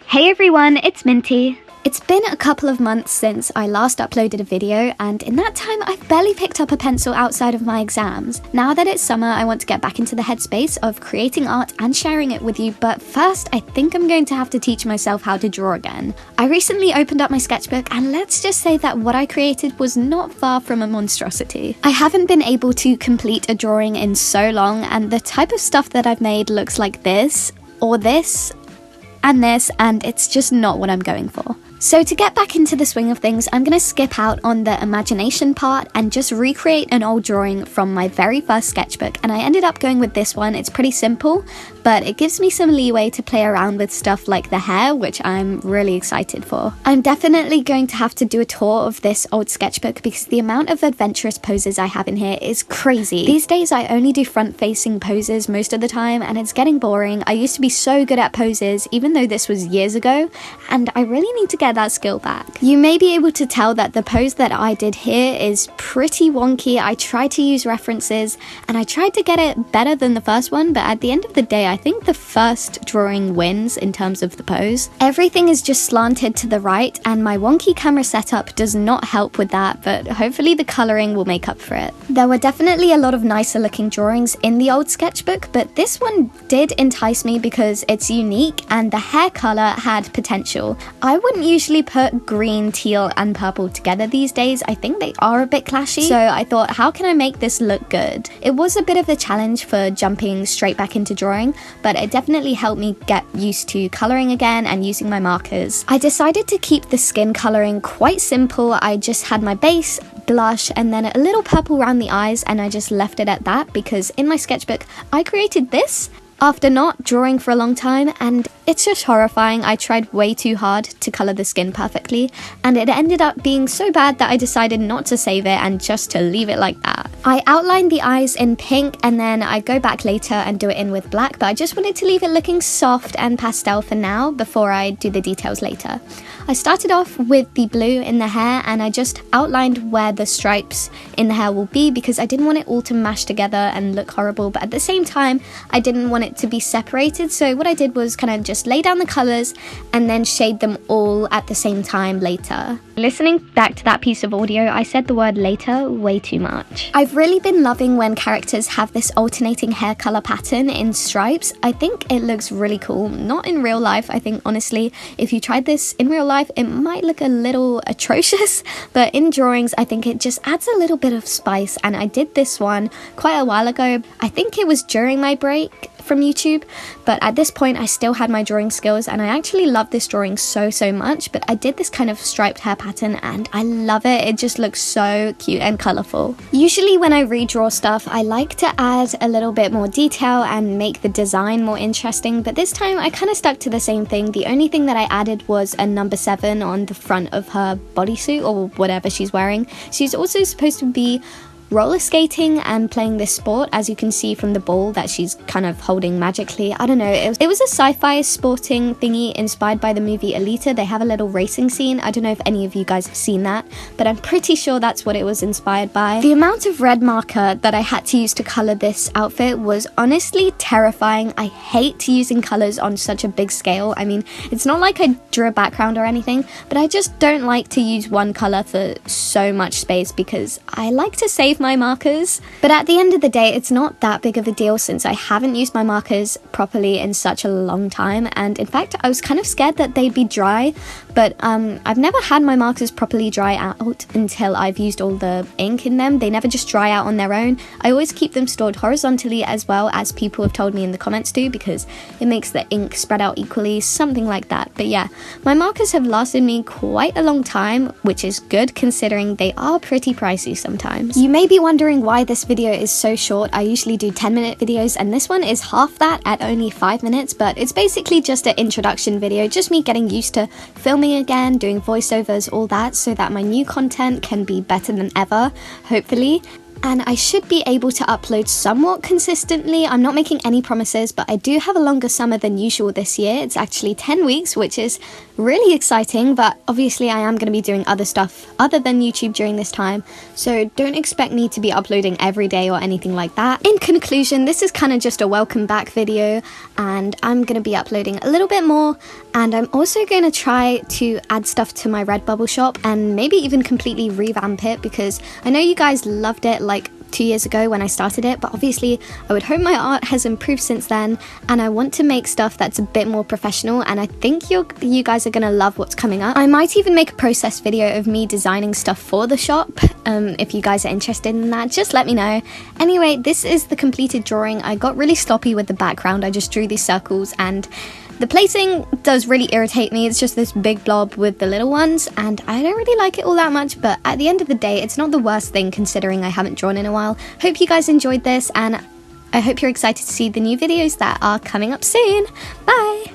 Hey everyone, it's Minty. It's been a couple of months since I last uploaded a video, and in that time I've barely picked up a pencil outside of my exams. Now that it's summer, I want to get back into the headspace of creating art and sharing it with you, but first I think I'm going to have to teach myself how to draw again. I recently opened up my sketchbook, and let's just say that what I created was not far from a monstrosity. I haven't been able to complete a drawing in so long, and the type of stuff that I've made looks like this, or this, and it's just not what I'm going for. So to get back into the swing of things, I'm going to skip out on the imagination part and just recreate an old drawing from my very first sketchbook, and I ended up going with this one. It's pretty simple, but it gives me some leeway to play around with stuff like the hair, which I'm really excited for. I'm definitely going to have to do a tour of this old sketchbook because the amount of adventurous poses I have in here is crazy. These days I only do front-facing poses most of the time, and it's getting boring. I used to be so good at poses, even though this was years ago, and I really need to get that skill back. You may be able to tell that the pose that I did here is pretty wonky. I tried to use references and I tried to get it better than the first one, but at the end of the day I think the first drawing wins in terms of the pose. Everything is just slanted to the right, and my wonky camera setup does not help with that, but hopefully the colouring will make up for it. There were definitely a lot of nicer looking drawings in the old sketchbook, but this one did entice me because it's unique and the hair colour had potential. I wouldn't usually put green, teal and purple together these days. I think they are a bit clashy, so I thought, how can I make this look good? It was a bit of a challenge for jumping straight back into drawing, but it definitely helped me get used to colouring again and using my markers. I decided to keep the skin colouring quite simple. I just had my base, blush, and then a little purple around the eyes, and I just left it at that because in my sketchbook I created this after not drawing for a long time, and it's just horrifying. I tried way too hard to colour the skin perfectly, and it ended up being so bad that I decided not to save it and just to leave it like that. I outlined the eyes in pink, and then I go back later and do it in with black, but I just wanted to leave it looking soft and pastel for now before I do the details later. I started off with the blue in the hair, and I just outlined where the stripes in the hair will be because I didn't want it all to mash together and look horrible, but at the same time I didn't want it to be separated, so what I did was kind of just lay down the colours and then shade them all at the same time later. Listening back to that piece of audio, I said the word later way too much. I've really been loving when characters have this alternating hair colour pattern in stripes. I think it looks really cool. Not in real life. I think honestly, if you tried this in real life, it might look a little atrocious, but in drawings I think it just adds a little bit of spice, and I did this one quite a while ago. I think it was during my break from YouTube, but at this point I still had my drawing skills, and I actually love this drawing so much. But I did this kind of striped hair pattern and I love it. It just looks so cute and colourful. Usually when I redraw stuff I like to add a little bit more detail and make the design more interesting, but this time I kind of stuck to the same thing. The only thing that I added was a number 7 on the front of her bodysuit or whatever she's wearing. She's also supposed to be roller skating and playing this sport, as you can see from the ball that she's kind of holding magically. I don't know, it was a sci-fi sporting thingy inspired by the movie Alita. They have a little racing scene. I don't know if any of you guys have seen that, but I'm pretty sure that's what it was inspired by. The amount of red marker that I had to use to colour this outfit was honestly terrifying. I hate using colours on such a big scale. I mean, it's not like I drew a background or anything, but I just don't like to use one colour for so much space because I like to save my markers. But at the end of the day, it's not that big of a deal since I haven't used my markers properly in such a long time, and in fact I was kind of scared that they'd be dry, but I've never had my markers properly dry out until I've used all the ink in them. They never just dry out on their own. I always keep them stored horizontally, as well as people have told me in the comments too, because it makes the ink spread out equally, something like that. But yeah, my markers have lasted me quite a long time, which is good considering they are pretty pricey sometimes. You may be wondering why this video is so short. I usually do 10-minute videos, and this one is half that at only 5 minutes, but it's basically just an introduction video, just me getting used to filming again, doing voiceovers, all that, so that my new content can be better than ever, hopefully. and I should be able to upload somewhat consistently. I'm not making any promises, but I do have a longer summer than usual this year. It's actually 10 weeks, which is really exciting, but obviously I am going to be doing other stuff other than YouTube during this time, so don't expect me to be uploading every day or anything like that. In conclusion, this is kind of just a welcome back video, and I'm going to be uploading a little bit more, and I'm also going to try to add stuff to my Redbubble shop and maybe even completely revamp it, because I know you guys loved it like 2 years ago when I started it, but obviously I would hope my art has improved since then, and I want to make stuff that's a bit more professional, and I think you guys are gonna love what's coming up. I might even make a process video of me designing stuff for the shop. If you guys are interested in that, just let me know. Anyway, this is the completed drawing. I got really sloppy with the background. I just drew these circles, and the placing does really irritate me. It's just this big blob with the little ones, and I don't really like it all that much, but at the end of the day, it's not the worst thing considering I haven't drawn in a while. Hope you guys enjoyed this, and I hope you're excited to see the new videos that are coming up soon. Bye!